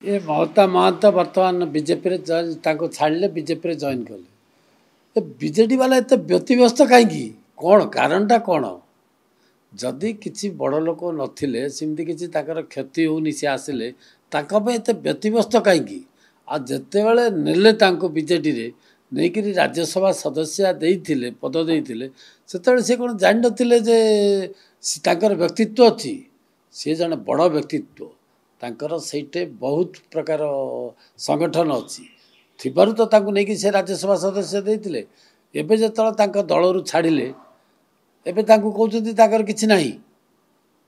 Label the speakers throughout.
Speaker 1: ये ममता महंत बर्तमान बीजेपी छाड़े बीजेपी जॉइन कले बीजेडी वाला एत व्यतिव्यस्त कहीं कौन कारणटा कौन जदि किसी बड़ लोक नथिले सेमती किसी क्षति होनी सी आसिले एत व्यतिव्यस्त कहीं आते बड़े नेले बीजेडी रे नहीं राज्यसभा सदस्य देइथिले पद देइथिले सेतबेले से कौन जान नथिले जे व्यक्तित्व अच्छी सी जन बड़ व्यक्तित्व तांकर सेठे बहुत प्रकार संगठन अच्छी थिबारु तो तांको नहीं से राज्यसभा सदस्य देइथिले एबे जतले दलरू छाड़िले एबे तांको कहउछन्ति ताकर किछि नाही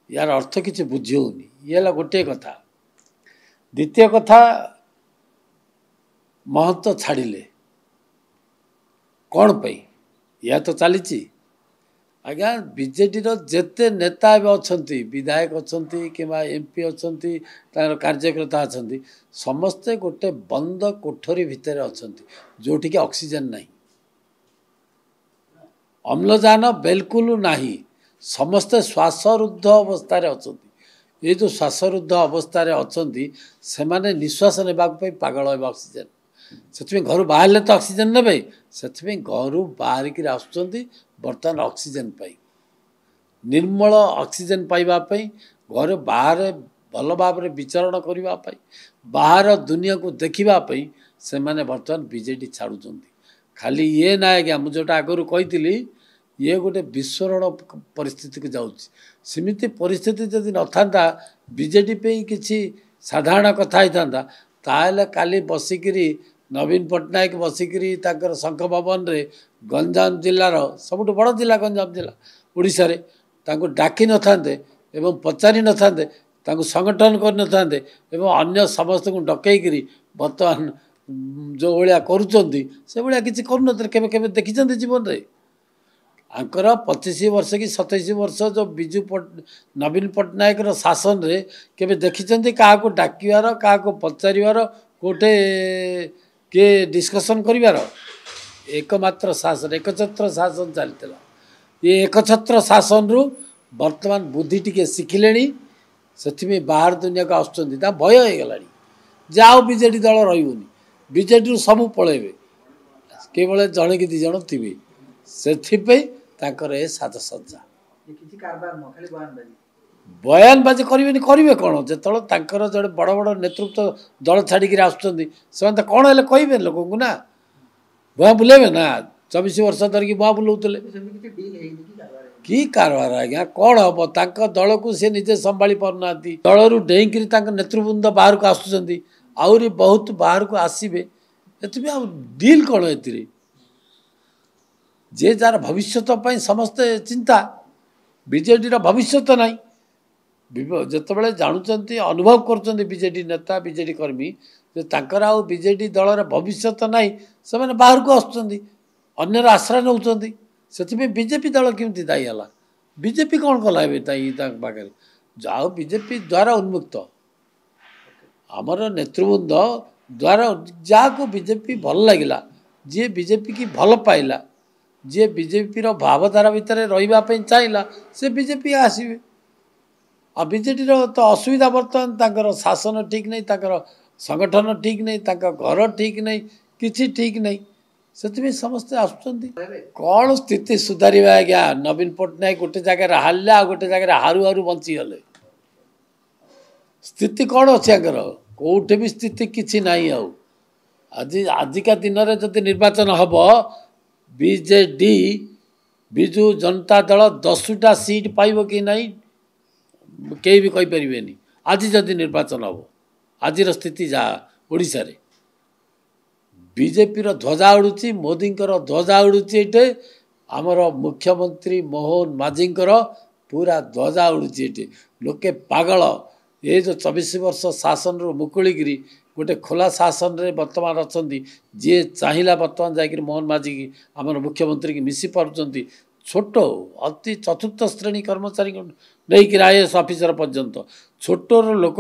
Speaker 1: यार अर्थ किछि बुझी होनी ये ला गोटे कथा। द्वितीय कथा महत्व छाड़िले कौन पाई या तो चली आज्ञा बीजेडी जेते नेता अच्छा विधायक अच्छा कि एमपी अच्छा कार्यकर्ता अच्छा समस्ते गोटे बंद कोठरी भितर अच्छा जोटि कि ऑक्सीजन नहीं अम्लजान बिल्कुल नहीं समस्ते श्वासरुद्ध अवस्था अच्छा ये जो श्वासरुद्ध अवस्था अच्छा से निश्वास ने पागल हे ऑक्सीजन से घर बाहर तो ऑक्सीजन ने से घर बाहरिक आसुँच बर्तमान ऑक्सीजन पाई निर्मल ऑक्सीजन पाइबापी घर बाहर भल भाव विचरण करने बाहर दुनिया को देखापी से मैंने बर्तमान बीजेडी छाड़ुं खाली ये ना आज्ञा मुझे आगु कही ये गोटे विस्फोरण परिस्थिति को जामती परिस्थिति जदि न था बीजेडी पे किसी साधारण कथा होता ताहले काली बसिकी नवीन पट्टनायक बसिकी शंख भवन रे गंजाम जिलार सबुठ बड़ जिला गंजाम जिला ओडिशा रे तांको डाकी न थांते एवं पचारि न थांते तांको संगठन कर न थांते एवं अन्य समस्त को डकईकरी बर्तमान जो भाया करुँच से भाया किसी करूँ देखी जीवन में आंकर 25 वर्ष कि 27 वर्ष जो बिजू नवीन पट्टनायक शासन रे केबे देखी क्या डाकिवार क्या पचार कोटे किए डिस्कसन करिवार एकमात्र शासन एकछत्र शासन चलता ये एकछत्र शासन रु वर्तमान बुद्धि टिके शिखिले से बाहर दुनिया को आसुँच भय हो गला जाओ बीजेडी दल रही बीजेडी सबू पलैबे केवल जड़े कि दिज थे से साजसज्जा बयानबाजी करेंगे कौन जो जड़े बड़ बड़ नेतृत्व दल छाड़ी आसुँच से कौन है कहे लोक को ना बुआ बुलेबे ना 24 वर्ष धरिकी बुआ बुलाऊले कि कारबार आज्ञा कौन हम दल को सी निजे संभाली पारना दलू डेईकरी नेतृवृंद बाहर को आसुँच आहरी बहुत बाहर को आसवे ए डील कौन ए जे जार भविष्यत समस्ते चिंता बीजेडी भविष्यत ना जिते जानुंट अनुभव कर बीजेडी नेता बीजेडी कर्मी तांकर आउ बीजेडी दल भविष्यत ना से बाहर को आसुँच अन्यर आश्रय नौ से बीजेपी दल केमती दायी है बीजेपी कौन कला पाखे जाओ बीजेपी द्वारा उन्मुक्त आमर नेतृवृंद द्वारा जहाँ को बीजेपी भल लगे जी बीजेपी की भल पाइला जी बीजेपी भावधारा भितर रही चाहिए से बीजेपी आसवे आ बीजेडी तो असुविधा बर्तमान शासन ठीक नहीं संगठन ठीक नहीं घर ठीक नहीं किसी ठीक नहीं से समस्ते आसुँच कौन स्थिति सुधार आज्ञा नवीन पट्टनायक गोटे जगह हारे आ गोटे जगह हारू हारू बंचीगले स्थिति कौन अच्छे कौटे भी स्थिति किसी ना आज आजिका दिन में जब निर्वाचन हम बीजेडी बिजु जनता दल 10टा सीट पाइब कि नहीं कई भी कहींपर आज जदि निर्वाचन हम आज स्थिति जहाँ ओडिशा रे बीजेपी ध्वजा उड़ुची मोदी ध्वजा उड़ुची ये आमर मुख्यमंत्री मोहन माझी पूरा ध्वजा उड़ुची ये लोके पागल ये जो 24 वर्ष शासन रु मुकुलिकी गोटे खोला शासन रे वर्तमान अच्छा जी चाहिला वर्तमान जाकर मोहन माझी की आमर मुख्यमंत्री की मिसी पार्टी छोट अति चतुर्थ श्रेणी कर्मचारी नहीं आईएएस ऑफिसर पर्यंत छोट लोक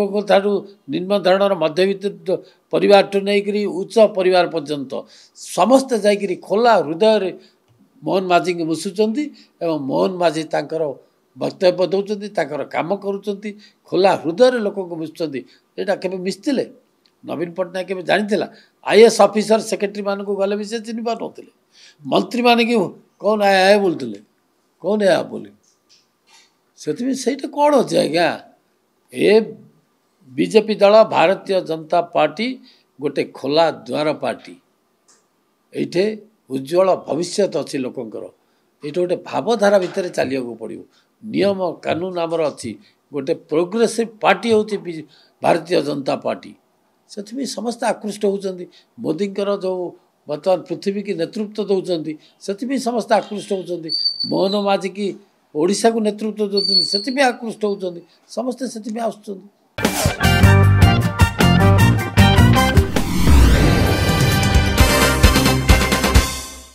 Speaker 1: निम्न धरण मध्यवित्त परिवार ठू नहीं उच्च परिवार पर्यंत समस्ते जाकर खोला हृदय मोहन माझी की मिशुंट एवं मोहन माझी वक्तव्य दौरान कम कर खोला हृदय लोक मिशुंट यहाँ केवे मिशले नवीन पट्टनायक केବେ ଜାଣିଥିଲା आईएएस ऑफिसर सेक्रेटरी मान को गले भी से चिन्ह पार नथिले मंत्री मान कि कौन आया बोलते कौन आया बोली से कौन अच्छे आज्ञा ए बीजेपी दल भारतीय जनता पार्टी गोटे खोला द्वार पार्टी ये उज्ज्वल भविष्य अच्छी लोकंर ये गोटे भावधारा भितर चलिया पड़ो नियम कानून आमर अच्छी गोटे प्रोग्रेसिव पार्टी हूँ भारतीय जनता पार्टी से समस्त आकृष्ट होती मोदी जो बर्तमान पृथ्वी की नेतृत्व दौरान से समस्त आकृष्ट होती मोहन माझी की ओडिशा को नेतृत्व दौरान से आकृष्ट होती समस्ते से आस